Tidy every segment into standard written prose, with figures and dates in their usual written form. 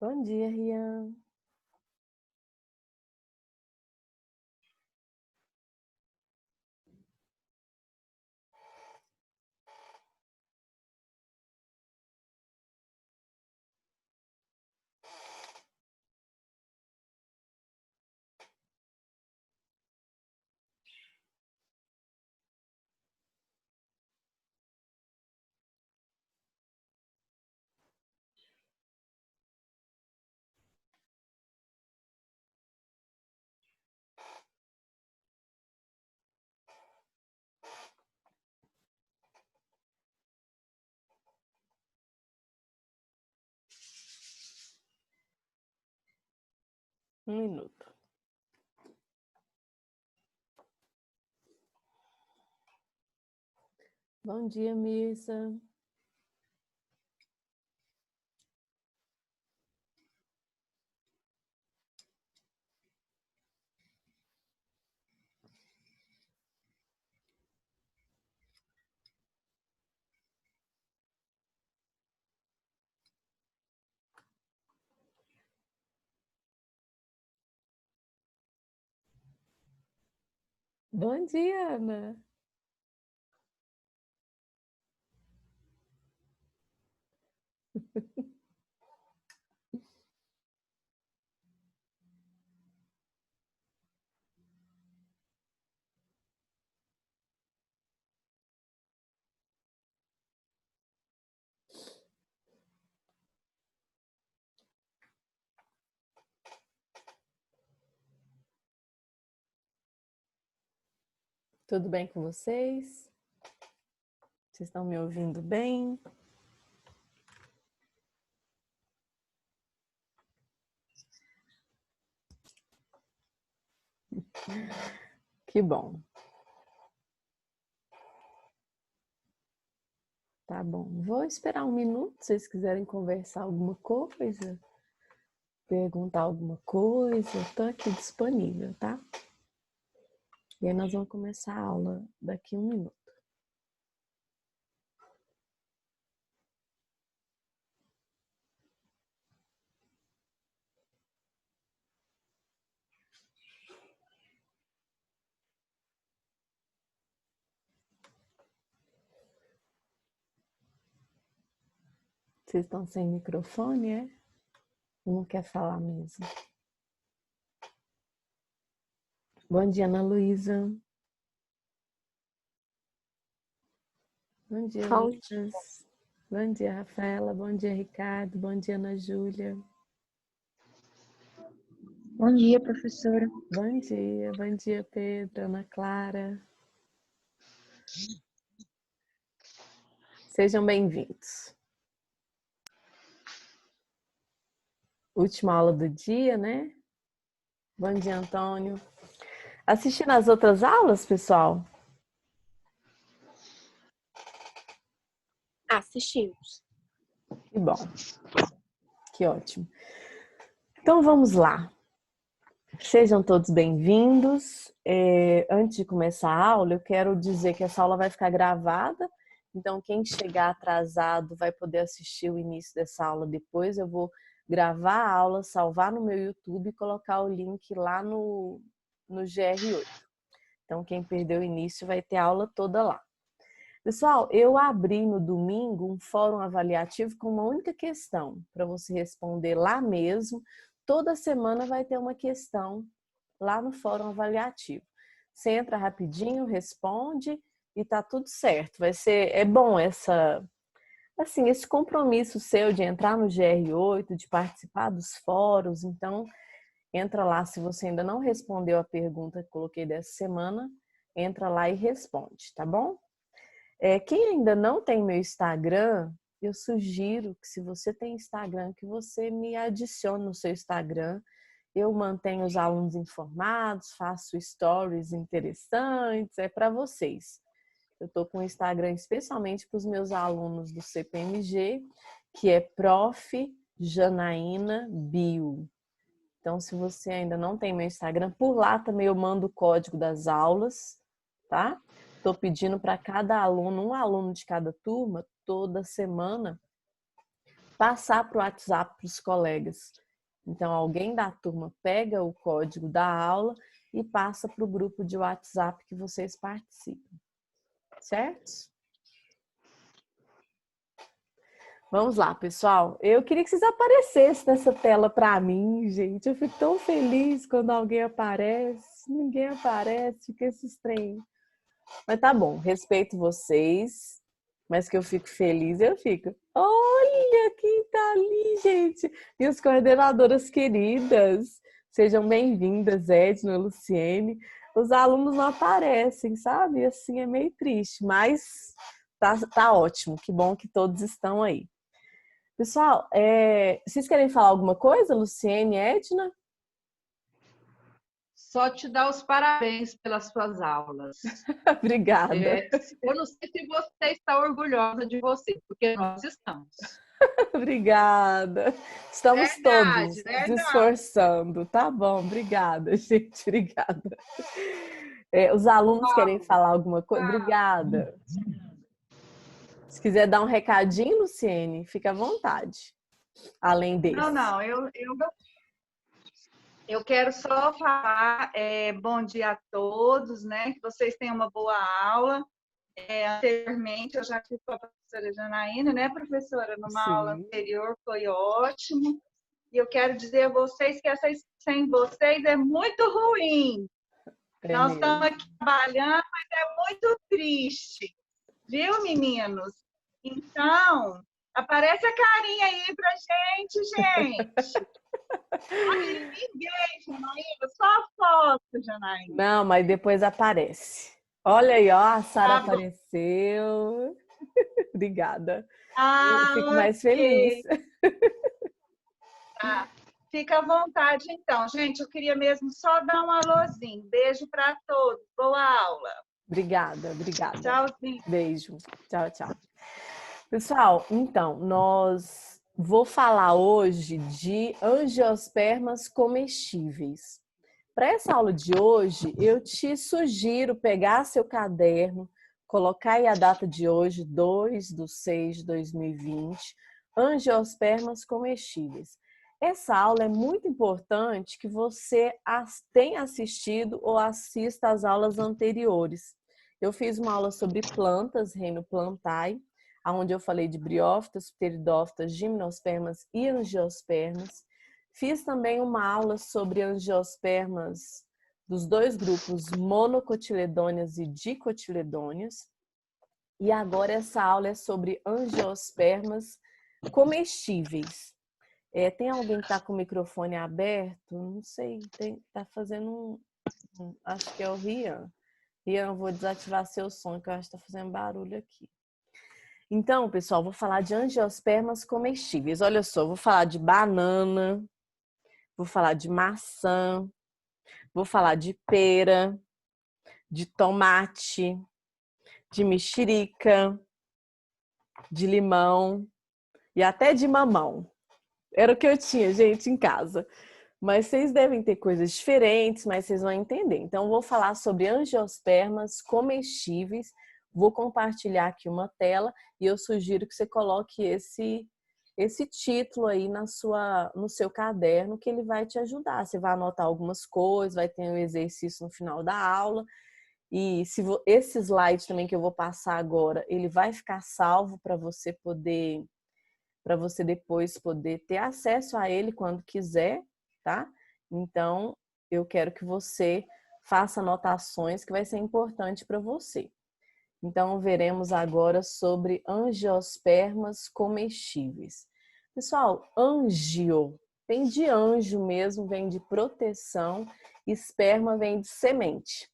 Bom dia, Rian. Um minuto. Bom dia, Mirza. Bom dia, Ana. Tudo bem com vocês? Vocês estão me ouvindo bem? Que bom. Tá bom. Vou esperar um minuto, se vocês quiserem conversar alguma coisa, perguntar alguma coisa, estou aqui disponível, tá? E aí nós vamos começar a aula daqui a um minuto. Vocês estão sem microfone, é? Não quer falar mesmo. Bom dia, Ana Luísa. Bom dia, Lucas. Bom dia, Rafaela. Bom dia, Ricardo. Bom dia, Ana Júlia. Bom dia, professora. Bom dia, Pedro, Ana Clara. Sejam bem-vindos. Última aula do dia, né? Bom dia, Antônio. Assistindo as outras aulas, pessoal? Assistimos. Que bom. Que ótimo. Então, vamos lá. Sejam todos bem-vindos. Antes de começar a aula, eu quero dizer que essa aula vai ficar gravada. Então, quem chegar atrasado vai poder assistir o início dessa aula depois. Eu vou gravar a aula, salvar no meu YouTube e colocar o link lá no GR8. Então, quem perdeu o início vai ter a aula toda lá. Pessoal, eu abri no domingo um fórum avaliativo com uma única questão para você responder lá mesmo. Toda semana vai ter uma questão lá no fórum avaliativo. Você entra rapidinho, responde e tá tudo certo. É bom esse compromisso seu de entrar no GR8, de participar dos fóruns. Então, entra lá, se você ainda não respondeu a pergunta que coloquei dessa semana, entra lá e responde, tá bom? Quem ainda não tem meu Instagram, eu sugiro que, se você tem Instagram, que você me adicione no seu Instagram. Eu mantenho os alunos informados, faço stories interessantes, é para vocês. Eu estou com o Instagram especialmente para os meus alunos do CPMG, que é Prof. Janaína Bio. Então, se você ainda não tem meu Instagram, por lá também eu mando o código das aulas, tá? Estou pedindo para cada aluno, um aluno de cada turma, toda semana, passar para o WhatsApp para os colegas. Então, alguém da turma pega o código da aula e passa para o grupo de WhatsApp que vocês participam. Certo? Vamos lá, pessoal. Eu queria que vocês aparecessem nessa tela para mim, gente. Eu fico tão feliz quando alguém aparece. Ninguém aparece, fica esse estranho. Mas tá bom, respeito vocês. Mas que eu fico feliz, eu fico. Olha quem tá ali, gente. Minhas coordenadoras queridas. Sejam bem-vindas, Edna, Luciene. Os alunos não aparecem, sabe? Assim, é meio triste, mas tá ótimo. Que bom que todos estão aí. Pessoal, vocês querem falar alguma coisa, Luciene, Edna? Só te dar os parabéns pelas suas aulas. Obrigada. Eu não sei se você está orgulhosa de você, porque nós estamos. Obrigada. Estamos todos verdade. nos esforçando. Tá bom, obrigada, gente. Obrigada. Os alunos querem falar alguma coisa? Obrigada. Se quiser dar um recadinho, Luciene, fica à vontade. Além desse. Não, eu quero só falar bom dia a todos, né? Que vocês tenham uma boa aula. Anteriormente, eu já fui com a professora Janaína, né, professora? Numa aula anterior, foi ótimo. E eu quero dizer a vocês que sem vocês é muito ruim. Nós estamos aqui trabalhando, mas é muito triste. Viu, meninos? Então, aparece a carinha aí pra gente. Ninguém, Janaína, só a foto, Janaína. Não, mas depois aparece. Olha aí, ó, a Sara apareceu. Obrigada. Eu fico mais feliz. Fica à vontade, então. Gente, eu queria mesmo só dar um alôzinho. Beijo para todos. Boa aula. Obrigada. Tchauzinho. Beijo. Tchau. Pessoal, então, vou falar hoje de angiospermas comestíveis. Para essa aula de hoje, eu te sugiro pegar seu caderno, colocar aí a data de hoje, 2/6/2020, angiospermas comestíveis. Essa aula é muito importante que você tenha assistido ou assista às aulas anteriores. Eu fiz uma aula sobre plantas, reino Plantae, onde eu falei de briófitas, pteridófitas, gimnospermas e angiospermas. Fiz também uma aula sobre angiospermas dos dois grupos monocotiledôneas e dicotiledôneas. E agora essa aula é sobre angiospermas comestíveis. Tem alguém que está com o microfone aberto? Não sei, está fazendo acho que é o Rian. Rian, eu vou desativar seu som, que eu acho que está fazendo barulho aqui. Então, pessoal, vou falar de angiospermas comestíveis. Olha só, vou falar de banana, vou falar de maçã, vou falar de pera, de tomate, de mexerica, de limão e até de mamão. Era o que eu tinha, gente, em casa. Mas vocês devem ter coisas diferentes, mas vocês vão entender. Então, eu vou falar sobre angiospermas comestíveis. Vou compartilhar aqui uma tela e eu sugiro que você coloque esse título aí no seu caderno, que ele vai te ajudar. Você vai anotar algumas coisas, vai ter um exercício no final da aula. E esse slide também que eu vou passar agora, ele vai ficar salvo para você depois poder ter acesso a ele quando quiser, tá? Então, eu quero que você faça anotações que vai ser importante para você. Então, veremos agora sobre angiospermas comestíveis. Pessoal, angio vem de anjo mesmo, vem de proteção, esperma vem de semente.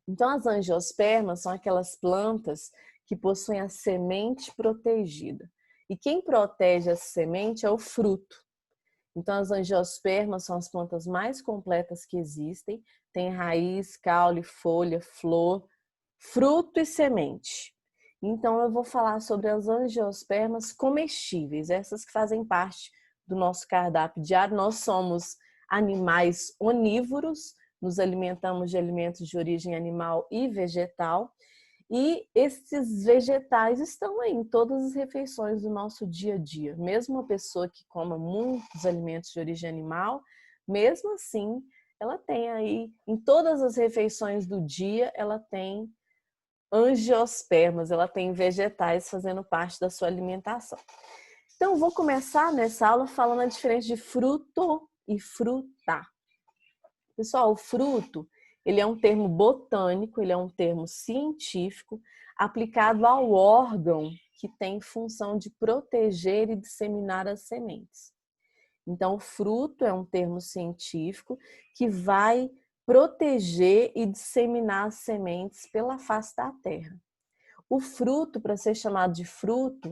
Então, as angiospermas são aquelas plantas que possuem a semente protegida. E quem protege essa semente é o fruto. Então, as angiospermas são as plantas mais completas que existem. Tem raiz, caule, folha, flor, fruto e semente. Então, eu vou falar sobre as angiospermas comestíveis, essas que fazem parte do nosso cardápio diário. Nós somos animais onívoros, nos alimentamos de alimentos de origem animal e vegetal. E esses vegetais estão aí em todas as refeições do nosso dia a dia. Mesmo uma pessoa que coma muitos alimentos de origem animal, mesmo assim, ela tem aí, em todas as refeições do dia, ela tem angiospermas, ela tem vegetais fazendo parte da sua alimentação. Então, vou começar nessa aula falando a diferença de fruto e fruta. Pessoal, o fruto, ele é um termo botânico, ele é um termo científico aplicado ao órgão que tem função de proteger e disseminar as sementes. Então, o fruto é um termo científico que vai proteger e disseminar as sementes pela face da terra. O fruto, para ser chamado de fruto,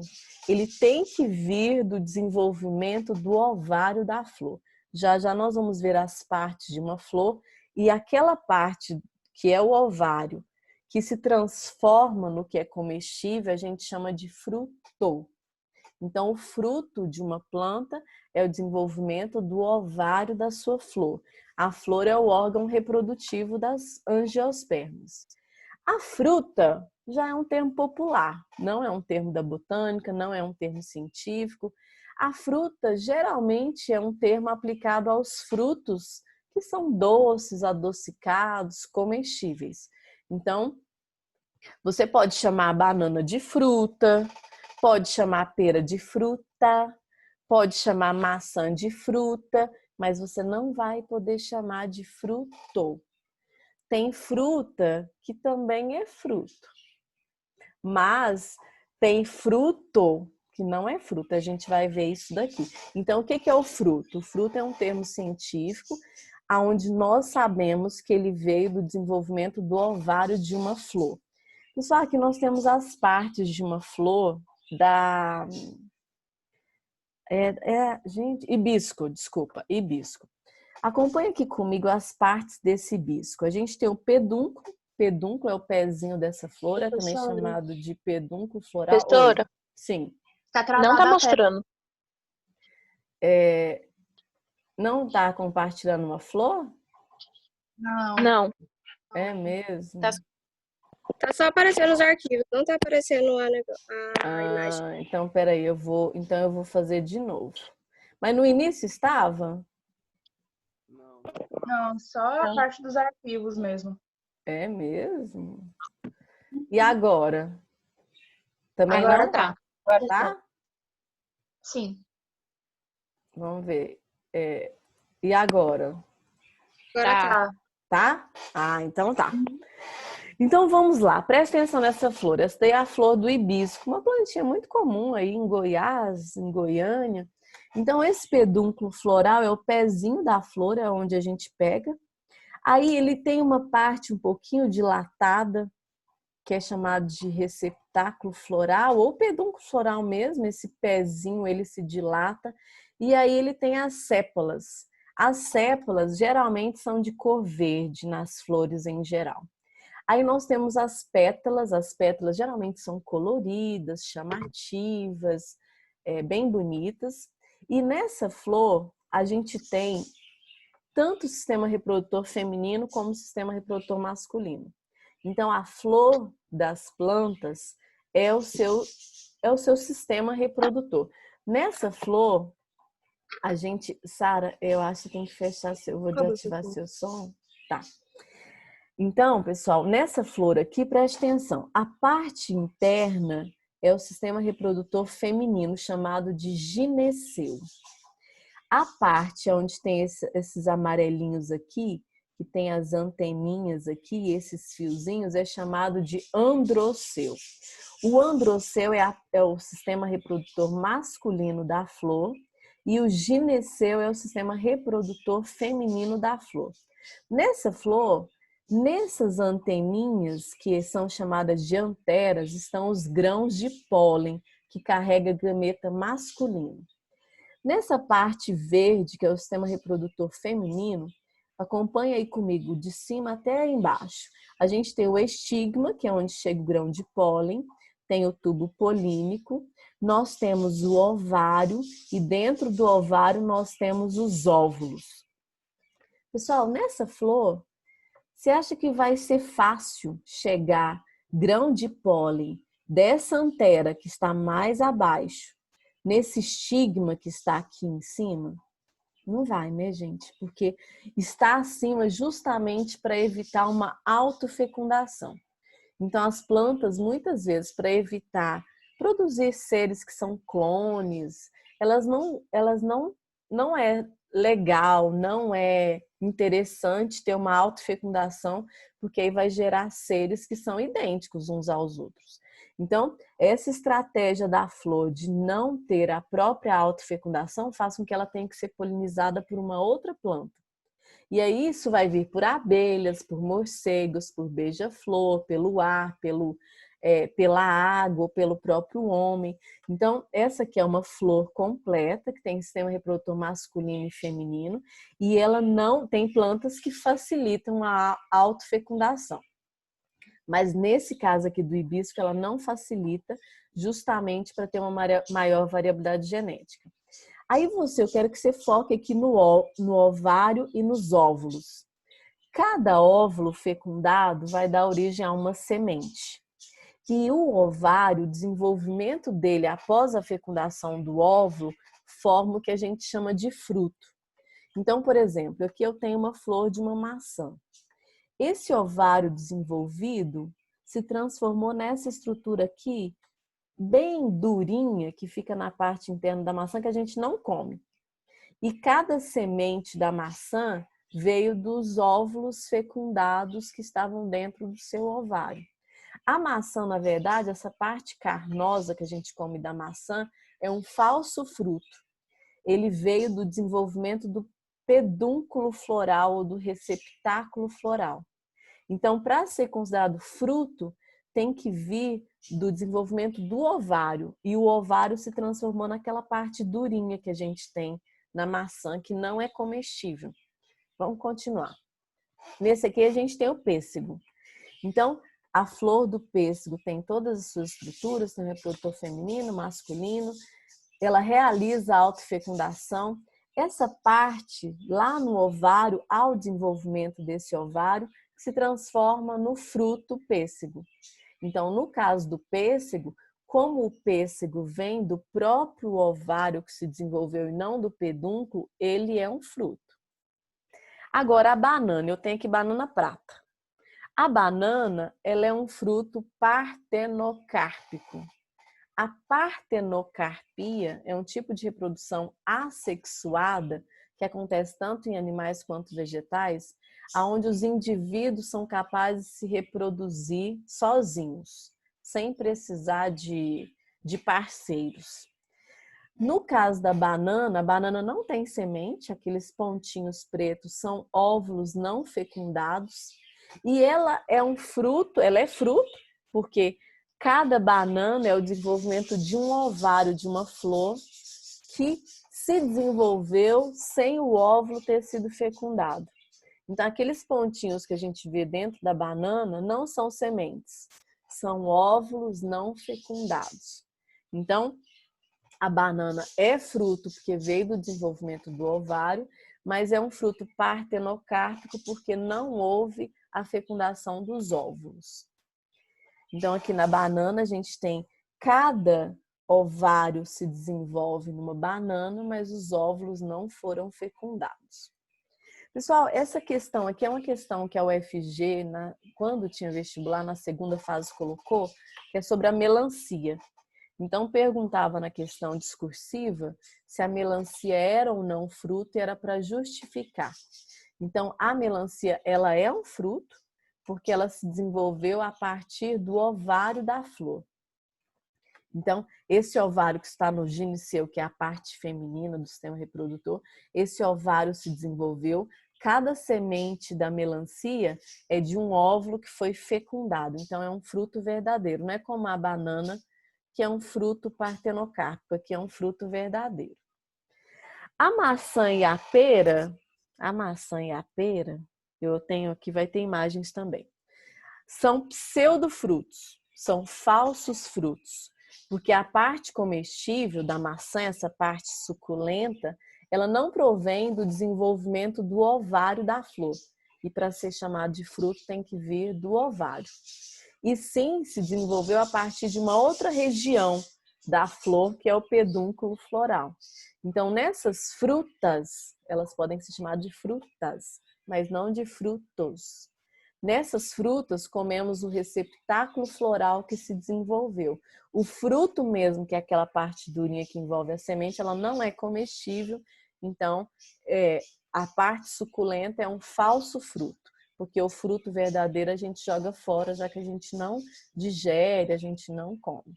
ele tem que vir do desenvolvimento do ovário da flor. Já já nós vamos ver as partes de uma flor e aquela parte que é o ovário, que se transforma no que é comestível, a gente chama de fruto. Então, o fruto de uma planta é o desenvolvimento do ovário da sua flor. A flor é o órgão reprodutivo das angiospermas. A fruta já é um termo popular, não é um termo da botânica, não é um termo científico. A fruta geralmente é um termo aplicado aos frutos que são doces, adocicados, comestíveis. Então, você pode chamar a banana de fruta, pode chamar a pera de fruta, pode chamar a maçã de fruta, mas você não vai poder chamar de fruto. Tem fruta que também é fruto, mas tem fruto que não é fruta. A gente vai ver isso daqui. Então, o que é o fruto? O fruto é um termo científico onde nós sabemos que ele veio do desenvolvimento do ovário de uma flor. Pessoal, aqui nós temos as partes de uma flor da... gente, hibisco, desculpa, hibisco. Acompanha aqui comigo as partes desse hibisco. A gente tem o pedúnculo. Pedúnculo é o pezinho dessa flor, é também chamado de pedúnculo floral. Professora, Oi. Sim. não tá mostrando. Não tá compartilhando uma flor? Não. É mesmo? Tá só aparecendo os arquivos, não tá aparecendo a imagem. Então peraí, eu vou fazer de novo. Mas no início estava? Não, só a parte dos arquivos mesmo. É mesmo? E agora? Também Agora não? tá. Agora Tá? Sim. Vamos ver. E agora? Agora tá. Tá? Então tá. Então vamos lá, presta atenção nessa flor. Essa daí é a flor do hibisco, uma plantinha muito comum aí em Goiás, em Goiânia. Então esse pedúnculo floral é o pezinho da flor, é onde a gente pega. Aí ele tem uma parte um pouquinho dilatada, que é chamado de receptáculo floral, ou pedúnculo floral mesmo, esse pezinho ele se dilata. E aí ele tem as sépalas. As sépalas geralmente são de cor verde nas flores em geral. Aí nós temos as pétalas geralmente são coloridas, chamativas, bem bonitas. E nessa flor a gente tem tanto o sistema reprodutor feminino como o sistema reprodutor masculino. Então a flor das plantas é o seu sistema reprodutor. Nessa flor, a gente... Sara, eu acho que tem que fechar eu vou desativar seu som. Tá. Então, pessoal, nessa flor aqui, preste atenção. A parte interna é o sistema reprodutor feminino, chamado de gineceu. A parte onde tem esses amarelinhos aqui, que tem as anteninhas aqui, esses fiozinhos, é chamado de androceu. O androceu é o sistema reprodutor masculino da flor e o gineceu é o sistema reprodutor feminino da flor. Nessa flor, nessas anteninhas, que são chamadas de anteras, estão os grãos de pólen, que carrega gameta masculino. Nessa parte verde, que é o sistema reprodutor feminino, acompanha aí comigo de cima até embaixo. A gente tem o estigma, que é onde chega o grão de pólen, tem o tubo polínico, nós temos o ovário e dentro do ovário nós temos os óvulos. Pessoal, nessa flor, você acha que vai ser fácil chegar grão de pólen dessa antera que está mais abaixo, nesse estigma que está aqui em cima? Não vai, né, gente? Porque está acima justamente para evitar uma autofecundação. Então, as plantas, muitas vezes, para evitar produzir seres que são clones, não é legal, não é interessante ter uma autofecundação, porque aí vai gerar seres que são idênticos uns aos outros. Então, essa estratégia da flor de não ter a própria autofecundação faz com que ela tenha que ser polinizada por uma outra planta. E aí isso vai vir por abelhas, por morcegos, por beija-flor, pelo ar, pela água, pelo próprio homem. Então, essa aqui é uma flor completa, que tem sistema reprodutor masculino e feminino, e ela não tem plantas que facilitam a autofecundação. Mas nesse caso aqui do hibisco, ela não facilita, justamente para ter uma maior variabilidade genética. Aí eu quero que você foque aqui no ovário e nos óvulos. Cada óvulo fecundado vai dar origem a uma semente. E o ovário, o desenvolvimento dele após a fecundação do óvulo, forma o que a gente chama de fruto. Então, por exemplo, aqui eu tenho uma flor de uma maçã. Esse ovário desenvolvido se transformou nessa estrutura aqui, bem durinha, que fica na parte interna da maçã, que a gente não come. E cada semente da maçã veio dos óvulos fecundados que estavam dentro do seu ovário. A maçã, na verdade, essa parte carnosa que a gente come da maçã, é um falso fruto. Ele veio do desenvolvimento do pedúnculo floral ou do receptáculo floral. Então, para ser considerado fruto, tem que vir do desenvolvimento do ovário. E o ovário se transformou naquela parte durinha que a gente tem na maçã, que não é comestível. Vamos continuar. Nesse aqui a gente tem o pêssego. Então, a flor do pêssego tem todas as suas estruturas, tem o reprodutor feminino, masculino. Ela realiza a autofecundação. Essa parte lá no ovário, ao desenvolvimento desse ovário, se transforma no fruto pêssego. Então, no caso do pêssego, como o pêssego vem do próprio ovário que se desenvolveu e não do pedúnculo, ele é um fruto. Agora, a banana, eu tenho aqui banana prata. A banana, ela é um fruto partenocárpico. A partenocarpia é um tipo de reprodução assexuada que acontece tanto em animais quanto vegetais, onde os indivíduos são capazes de se reproduzir sozinhos, sem precisar de parceiros. No caso da banana, a banana não tem semente, aqueles pontinhos pretos são óvulos não fecundados, e ela é um fruto, ela é fruto, porque cada banana é o desenvolvimento de um ovário, de uma flor, que se desenvolveu sem o óvulo ter sido fecundado. Então, aqueles pontinhos que a gente vê dentro da banana não são sementes, são óvulos não fecundados. Então, a banana é fruto porque veio do desenvolvimento do ovário, mas é um fruto partenocárpico porque não houve a fecundação dos óvulos. Então, aqui na banana, a gente tem cada ovário se desenvolve numa banana, mas os óvulos não foram fecundados. Pessoal, essa questão aqui é uma questão que a UFG, quando tinha vestibular, na segunda fase colocou, que é sobre a melancia. Então, perguntava na questão discursiva se a melancia era ou não fruto e era para justificar. Então, a melancia, ela é um fruto porque ela se desenvolveu a partir do ovário da flor. Então, esse ovário que está no gineceu, que é a parte feminina do sistema reprodutor, esse ovário se desenvolveu. Cada semente da melancia é de um óvulo que foi fecundado. Então, é um fruto verdadeiro. Não é como a banana, que é um fruto partenocárpico, que é um fruto verdadeiro. A maçã e a pera, eu tenho aqui, vai ter imagens também, são pseudofrutos, são falsos frutos, porque a parte comestível da maçã, essa parte suculenta, ela não provém do desenvolvimento do ovário da flor. E para ser chamado de fruto tem que vir do ovário. e sim se desenvolveu a partir de uma outra região da flor, que é o pedúnculo floral. Então, nessas frutas, elas podem se chamar de frutas, mas não de frutos. Nessas frutas, comemos o receptáculo floral que se desenvolveu. O fruto mesmo, que é aquela parte durinha que envolve a semente, ela não é comestível. Então, a parte suculenta é um falso fruto, porque o fruto verdadeiro a gente joga fora, já que a gente não digere, a gente não come.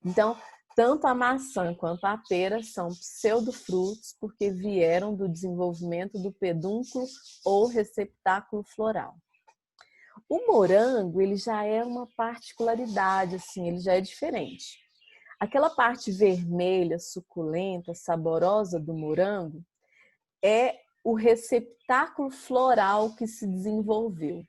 Então, tanto a maçã quanto a pera são pseudofrutos porque vieram do desenvolvimento do pedúnculo ou receptáculo floral. O morango, ele já é uma particularidade, assim, ele já é diferente. Aquela parte vermelha, suculenta, saborosa do morango é o receptáculo floral que se desenvolveu.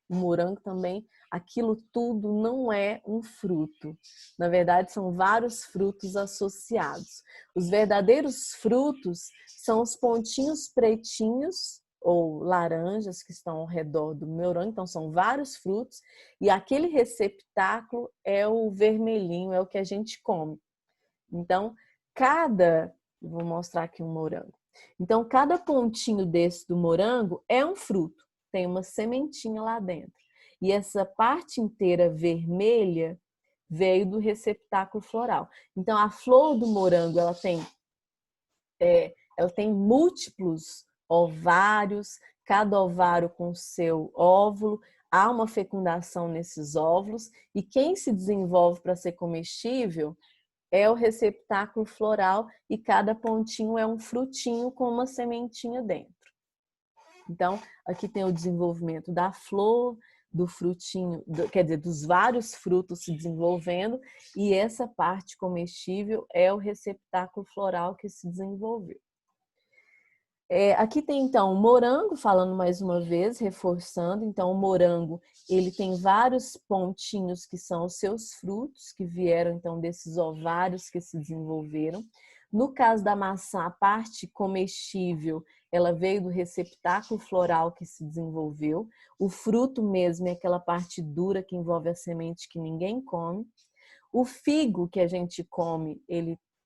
O morango também, aquilo tudo não é um fruto. Na verdade, são vários frutos associados. Os verdadeiros frutos são os pontinhos pretinhos ou laranjas que estão ao redor do morango. Então, são vários frutos. E aquele receptáculo é o vermelhinho, é o que a gente come. Então, vou mostrar aqui um morango. Então, cada pontinho desse do morango é um fruto. Tem uma sementinha lá dentro. E essa parte inteira vermelha veio do receptáculo floral. Então, a flor do morango, ela tem múltiplos ovários, cada ovário com seu óvulo. Há uma fecundação nesses óvulos. E quem se desenvolve para ser comestível é o receptáculo floral e cada pontinho é um frutinho com uma sementinha dentro. Então, aqui tem o desenvolvimento da flor, do frutinho, quer dizer, dos vários frutos se desenvolvendo, e essa parte comestível é o receptáculo floral que se desenvolveu. Aqui tem então o morango, falando mais uma vez, reforçando. Então, o morango, ele tem vários pontinhos que são os seus frutos, que vieram então desses ovários que se desenvolveram. No caso da maçã, a parte comestível, ela veio do receptáculo floral que se desenvolveu. O fruto mesmo é aquela parte dura que envolve a semente que ninguém come. O figo que a gente come,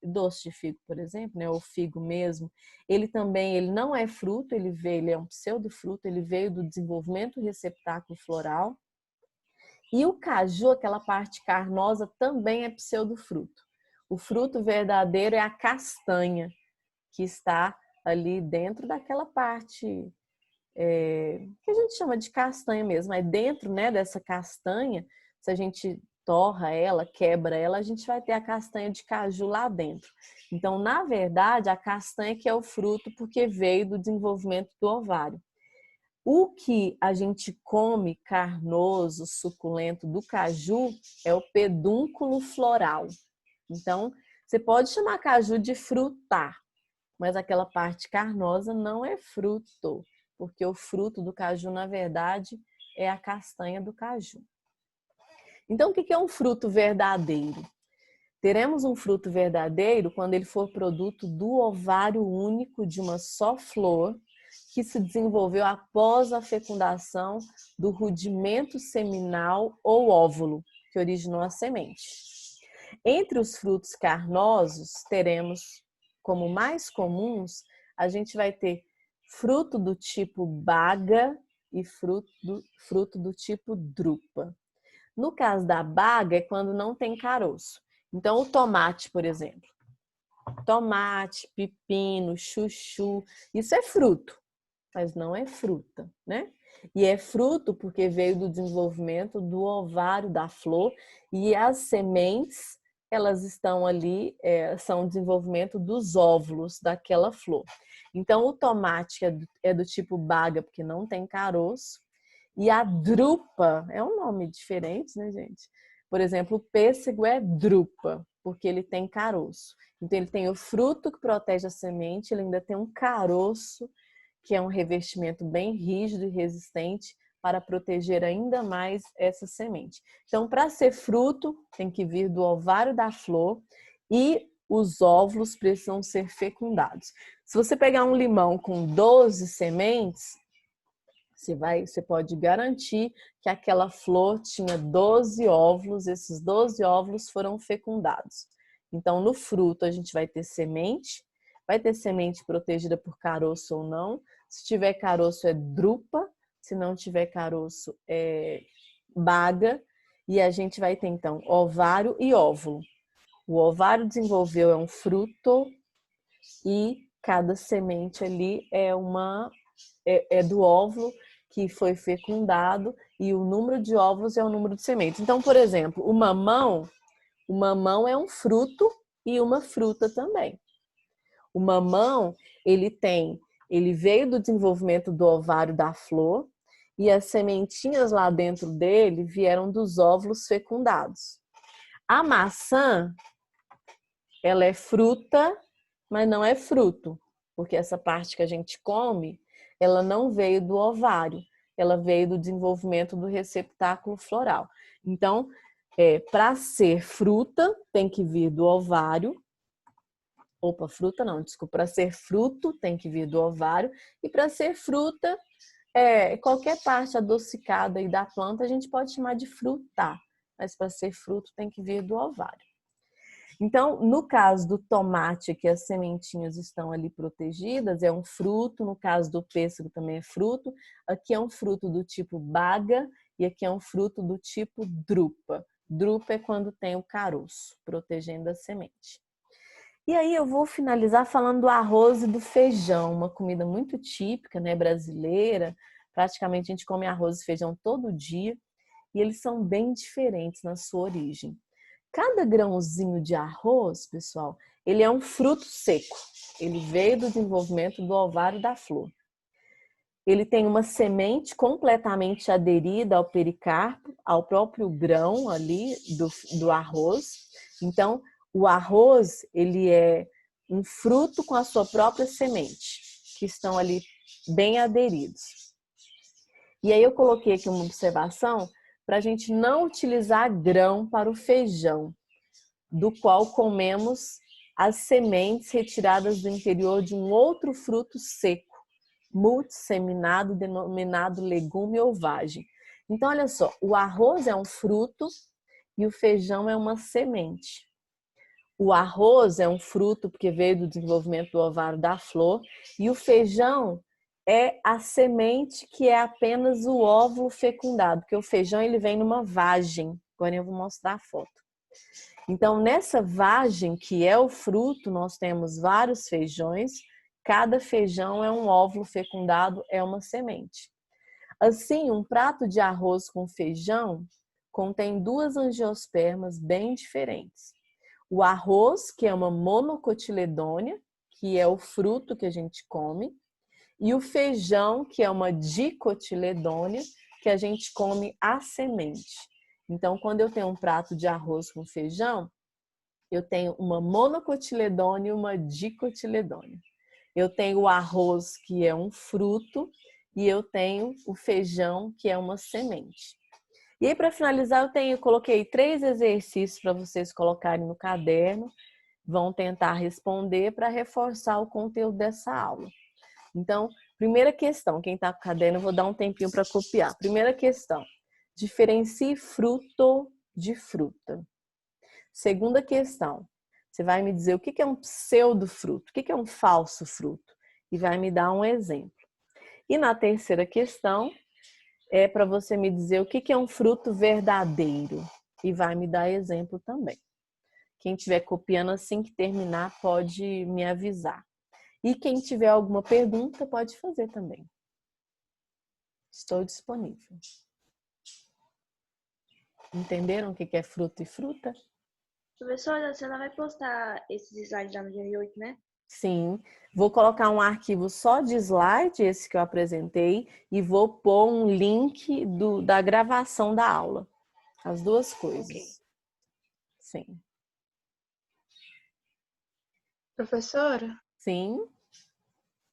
doce de figo, por exemplo, né? O figo mesmo, ele não é fruto, ele é um pseudofruto, ele veio do desenvolvimento do receptáculo floral. E o caju, aquela parte carnosa, também é pseudofruto. O fruto verdadeiro é a castanha, que está ali dentro daquela parte que a gente chama de castanha mesmo. É dentro, né, dessa castanha, se a gente torra ela, quebra ela, a gente vai ter a castanha de caju lá dentro. Então, na verdade, a castanha que é o fruto porque veio do desenvolvimento do ovário. O que a gente come carnoso, suculento do caju é o pedúnculo floral. Então, você pode chamar caju de fruta, mas aquela parte carnosa não é fruto, porque o fruto do caju, na verdade, é a castanha do caju. Então, o que é um fruto verdadeiro? Teremos um fruto verdadeiro quando ele for produto do ovário único de uma só flor que se desenvolveu após a fecundação do rudimento seminal ou óvulo, que originou a semente. Entre os frutos carnosos, teremos como mais comuns, a gente vai ter fruto do tipo baga e fruto do tipo drupa. No caso da baga, é quando não tem caroço. Então, o tomate, por exemplo. Tomate, pepino, chuchu, isso é fruto, mas não é fruta, né? E é fruto porque veio do desenvolvimento do ovário da flor e as sementes, elas estão ali, são o desenvolvimento dos óvulos daquela flor. Então, o tomate é do tipo baga porque não tem caroço. E a drupa é um nome diferente, né, gente? Por exemplo, o pêssego é drupa, porque ele tem caroço. Então, ele tem o fruto que protege a semente, ele ainda tem um caroço, que é um revestimento bem rígido e resistente para proteger ainda mais essa semente. Então, para ser fruto, tem que vir do ovário da flor e os óvulos precisam ser fecundados. Se você pegar um limão com 12 sementes, Você pode garantir que aquela flor tinha 12 óvulos, esses 12 óvulos foram fecundados. Então, no fruto, a gente vai ter semente protegida por caroço ou não. Se tiver caroço, é drupa. Se não tiver caroço, é baga. E a gente vai ter, então, ovário e óvulo. O ovário desenvolveu é um fruto e cada semente ali é do óvulo que foi fecundado e o número de óvulos é o número de sementes. Então, por exemplo, o mamão é um fruto e uma fruta também. O mamão, ele veio do desenvolvimento do ovário da flor e as sementinhas lá dentro dele vieram dos óvulos fecundados. A maçã, ela é fruta, mas não é fruto, porque essa parte que a gente come, ela não veio do ovário, ela veio do desenvolvimento do receptáculo floral. Então, para ser fruta, tem que vir do ovário. Opa, fruta não, desculpa. Para ser fruto, tem que vir do ovário. E para ser fruta, qualquer parte adocicada aí da planta, a gente pode chamar de fruta. Mas para ser fruto, tem que vir do ovário. Então, no caso do tomate, que as sementinhas estão ali protegidas, é um fruto. No caso do pêssego, também é fruto. Aqui é um fruto do tipo baga e aqui é um fruto do tipo drupa. Drupa é quando tem o caroço, protegendo a semente. E aí eu vou finalizar falando do arroz e do feijão, uma comida muito típica, né, brasileira. Praticamente a gente come arroz e feijão todo dia e eles são bem diferentes na sua origem. Cada grãozinho de arroz, pessoal, ele é um fruto seco. Ele veio do desenvolvimento do ovário da flor. Ele tem uma semente completamente aderida ao pericarpo, ao próprio grão ali do arroz. Então, o arroz, ele é um fruto com a sua própria semente, que estão ali bem aderidos. E aí eu coloquei aqui uma observação para a gente não utilizar grão para o feijão, do qual comemos as sementes retiradas do interior de um outro fruto seco, multisseminado, denominado legume ou vagem. Então, olha só, o arroz é um fruto e o feijão é uma semente. O arroz é um fruto porque veio do desenvolvimento do ovário da flor e o feijão é a semente que é apenas o óvulo fecundado, porque o feijão ele vem numa vagem. Agora eu vou mostrar a foto. Então, nessa vagem que é o fruto, nós temos vários feijões. Cada feijão é um óvulo fecundado, é uma semente. Assim, um prato de arroz com feijão contém duas angiospermas bem diferentes. O arroz, que é uma monocotiledônia, que é o fruto que a gente come, e o feijão, que é uma dicotiledônia, que a gente come a semente. Então, quando eu tenho um prato de arroz com feijão, eu tenho uma monocotiledônia e uma dicotiledônia. Eu tenho o arroz, que é um fruto, e eu tenho o feijão, que é uma semente. E aí, para finalizar, eu coloquei 3 exercícios para vocês colocarem no caderno. Vão tentar responder para reforçar o conteúdo dessa aula. Então, primeira questão, quem está com o caderno, eu vou dar um tempinho para copiar. Primeira questão, diferencie fruto de fruta. Segunda questão, você vai me dizer o que é um pseudofruto, o que é um falso fruto, e vai me dar um exemplo. E na terceira questão, é para você me dizer o que é um fruto verdadeiro, e vai me dar exemplo também. Quem estiver copiando assim que terminar, pode me avisar. E quem tiver alguma pergunta, pode fazer também. Estou disponível. Entenderam o que é fruto e fruta? Professora, você não vai postar esses slides já no dia 8, né? Sim. Vou colocar um arquivo só de slide, esse que eu apresentei, e vou pôr um link da gravação da aula. As duas coisas. Okay. Sim. Professora? Sim.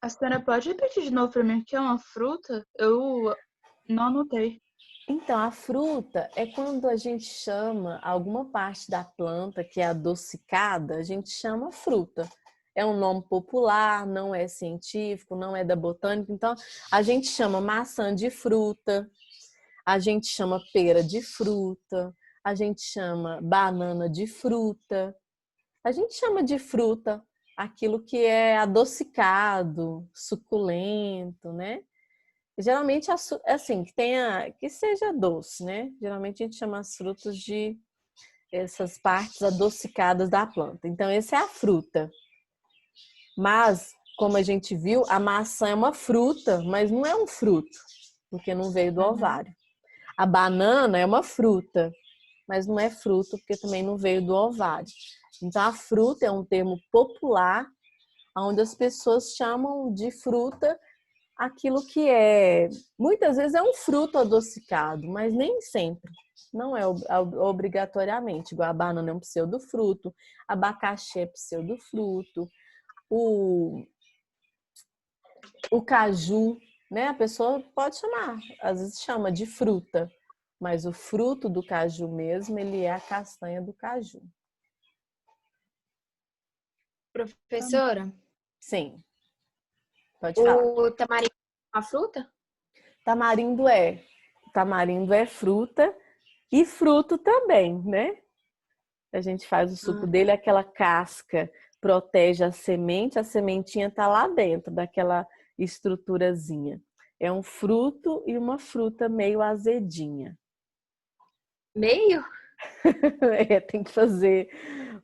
A senhora pode repetir de novo para mim o que é uma fruta? Eu não anotei. Então, a fruta é quando a gente chama alguma parte da planta que é adocicada, a gente chama fruta. é um nome popular, não é científico, não é da botânica. Então, a gente chama maçã de fruta, a gente chama pera de fruta, a gente chama banana de fruta, a gente chama de fruta aquilo que é adocicado, suculento, né? Geralmente, assim, que seja doce, né? Geralmente a gente chama as frutas de essas partes adocicadas da planta. Então, essa é a fruta. Mas, como a gente viu, a maçã é uma fruta, mas não é um fruto, porque não veio do ovário. A banana é uma fruta, mas não é fruto, porque também não veio do ovário. Então, a fruta é um termo popular, onde as pessoas chamam de fruta aquilo que muitas vezes é um fruto adocicado, mas nem sempre. Não é obrigatoriamente. Igual a banana é um pseudofruto, abacaxi é pseudofruto, o caju, né? A pessoa pode chamar, às vezes chama de fruta, mas o fruto do caju mesmo, ele é a castanha do caju. Professora, Sim, pode falar. o tamarindo é uma fruta? Tamarindo é fruta e fruto também, né? A gente faz o suco dele, aquela casca protege a sementinha tá lá dentro daquela estruturazinha. É um fruto e uma fruta meio azedinha. Meio? Tem que fazer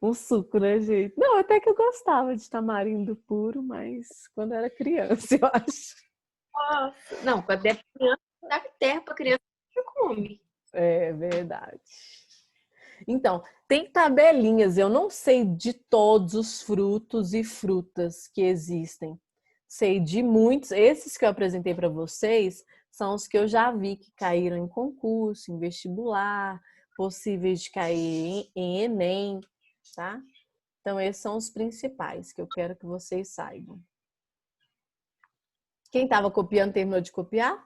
um suco, né, gente? Não, até que eu gostava de tamarindo puro, mas quando eu era criança, eu acho. Nossa. Não, quando é criança, dá terra para criança que come. É verdade. Então, tem tabelinhas, eu não sei de todos os frutos e frutas que existem. Sei de muitos, esses que eu apresentei para vocês são os que eu já vi que caíram em concurso, em vestibular, possíveis de cair em Enem, tá? Então, esses são os principais que eu quero que vocês saibam. Quem estava copiando terminou de copiar?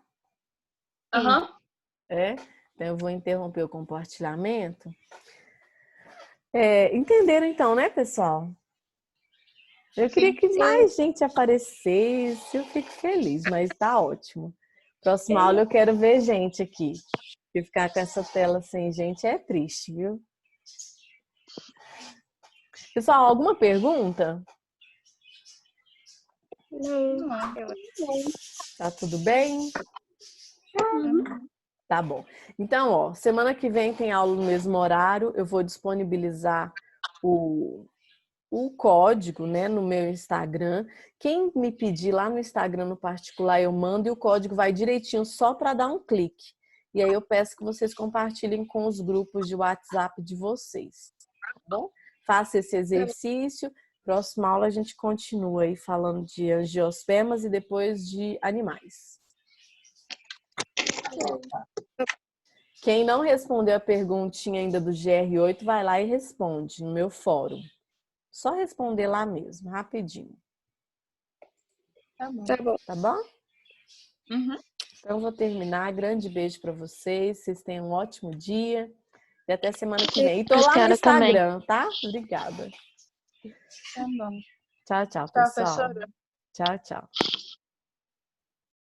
Aham. É? Então, eu vou interromper o compartilhamento. Entenderam então, né, pessoal? Eu queria que mais gente aparecesse, eu fico feliz, mas tá ótimo. Próxima aula eu quero ver gente aqui. Porque ficar com essa tela sem gente é triste, viu? Pessoal, alguma pergunta? Não. Tá tudo bem? Tá bom. Então, ó, semana que vem tem aula no mesmo horário. Eu vou disponibilizar o código, né, no meu Instagram. Quem me pedir lá no Instagram no particular, eu mando e o código vai direitinho só para dar um clique. E aí eu peço que vocês compartilhem com os grupos de WhatsApp de vocês. Tá bom? Faça esse exercício. Próxima aula a gente continua aí falando de angiospermas e depois de animais. Quem não respondeu a perguntinha ainda do GR8, vai lá e responde no meu fórum. Só responder lá mesmo, rapidinho. Tá bom. Tá bom? Uhum. Então, eu vou terminar. Grande beijo para vocês. Vocês tenham um ótimo dia. E até semana que vem. E tô lá no Instagram, tá? Obrigada. Tá bom. Tchau, tchau, Tchau, pessoal. professora. Tchau, tchau.